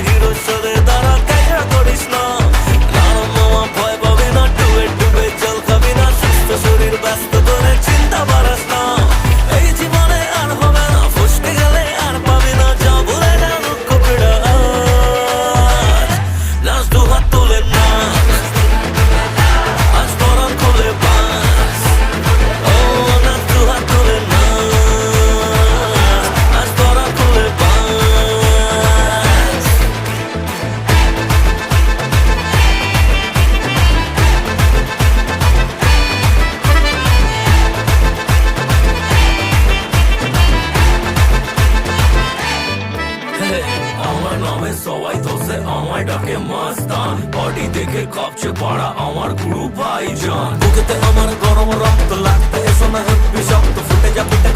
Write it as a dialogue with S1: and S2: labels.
S1: hero সরে দাঁড়া কাইরা করিস না নাম মামা ভয় পাবি না ডুবে ডুবে জল খাবি না সুস্থ শরীর ব্যস্ত করে চিন্তা বাড়াস না এই জীবনে আর হবে না ফুসকে গেলে আর পাবি না যা ভুলে যা দুঃখ পীড়া নাচ দু হাত তুলে না আজ পরাণ খুলে বাস ও নাচ দু হাত তুলে না আজ পরাণ খুলে বাস আমার নামে সবাই দোষে আমায় ডাকে মাস্তান বডি দেখে কাঁপছে পাড়া আমার গুরু ভাইজান বুকেতে আমার গরম রক্ত লাগতে এসো না হেব্বি শক্ত ফুটে যাবে